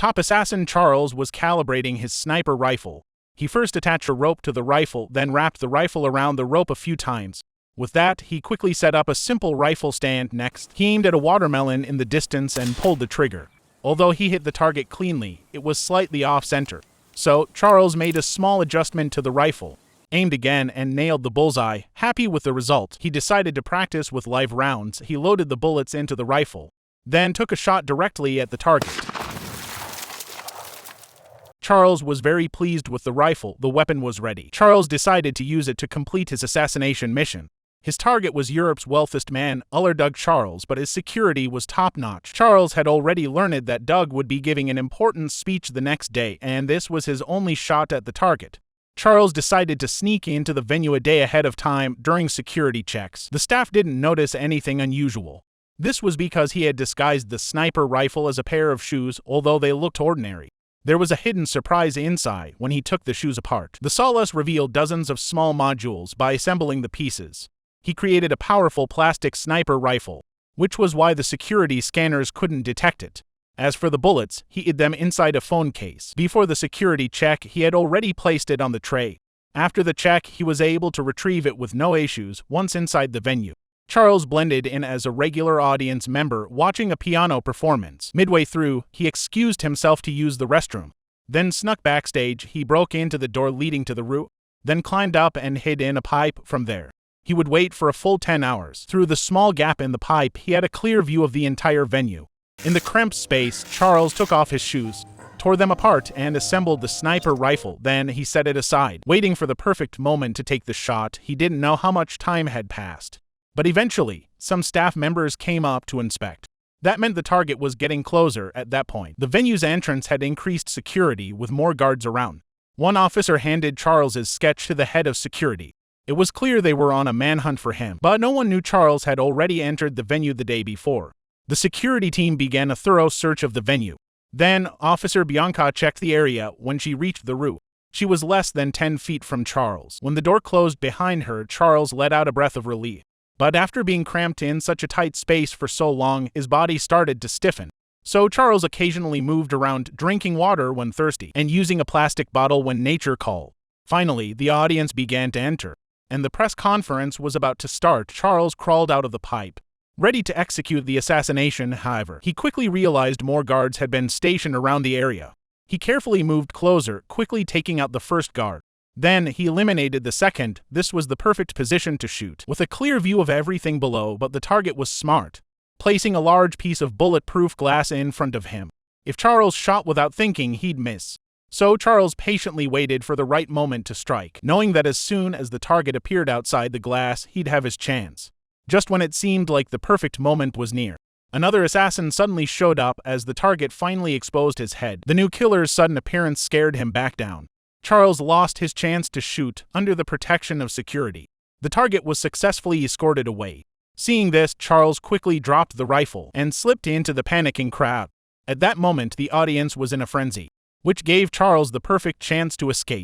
Top assassin Charles was calibrating his sniper rifle. He first attached a rope to the rifle, then wrapped the rifle around the rope a few times. With that, he quickly set up a simple rifle stand. Next, he aimed at a watermelon in the distance and pulled the trigger. Although he hit the target cleanly, it was slightly off-center. So, Charles made a small adjustment to the rifle, aimed again, and nailed the bullseye. Happy with the result, he decided to practice with live rounds. He loaded the bullets into the rifle, then took a shot directly at the target. Charles was very pleased with the rifle. The weapon was ready. Charles decided to use it to complete his assassination mission. His target was Europe's wealthiest man, Uller Doug Charles, but his security was top-notch. Charles had already learned that Doug would be giving an important speech the next day, and this was his only shot at the target. Charles decided to sneak into the venue a day ahead of time during security checks. The staff didn't notice anything unusual. This was because he had disguised the sniper rifle as a pair of shoes, although they looked ordinary. There was a hidden surprise inside when he took the shoes apart. The solace revealed dozens of small modules by assembling the pieces. He created a powerful plastic sniper rifle, which was why the security scanners couldn't detect it. As for the bullets, he hid them inside a phone case. Before the security check, he had already placed it on the tray. After the check, he was able to retrieve it with no issues once inside the venue. Charles blended in as a regular audience member watching a piano performance. Midway through, he excused himself to use the restroom, then snuck backstage. He broke into the door leading to the roof, then climbed up and hid in a pipe from there. He would wait for a full 10 hours. Through the small gap in the pipe, he had a clear view of the entire venue. In the cramped space, Charles took off his shoes, tore them apart, and assembled the sniper rifle. Then he set it aside, waiting for the perfect moment to take the shot. He didn't know how much time had passed. But eventually, some staff members came up to inspect. That meant the target was getting closer at that point. The venue's entrance had increased security with more guards around. One officer handed Charles's sketch to the head of security. It was clear they were on a manhunt for him, but no one knew Charles had already entered the venue the day before. The security team began a thorough search of the venue. Then, Officer Bianca checked the area. When she reached the roof, she was less than 10 feet from Charles. When the door closed behind her, Charles let out a breath of relief. But after being cramped in such a tight space for so long, his body started to stiffen. So Charles occasionally moved around, drinking water when thirsty, and using a plastic bottle when nature called. Finally, the audience began to enter, and the press conference was about to start. Charles crawled out of the pipe, ready to execute the assassination. However, he quickly realized more guards had been stationed around the area. He carefully moved closer, quickly taking out the first guard. Then he eliminated the second. This was the perfect position to shoot, with a clear view of everything below, but the target was smart, placing a large piece of bulletproof glass in front of him. If Charles shot without thinking, he'd miss. So Charles patiently waited for the right moment to strike, knowing that as soon as the target appeared outside the glass, he'd have his chance. Just when it seemed like the perfect moment was near, another assassin suddenly showed up. As the target finally exposed his head, the new killer's sudden appearance scared him back down. Charles lost his chance to shoot under the protection of security. The target was successfully escorted away. Seeing this, Charles quickly dropped the rifle and slipped into the panicking crowd. At that moment, the audience was in a frenzy, which gave Charles the perfect chance to escape.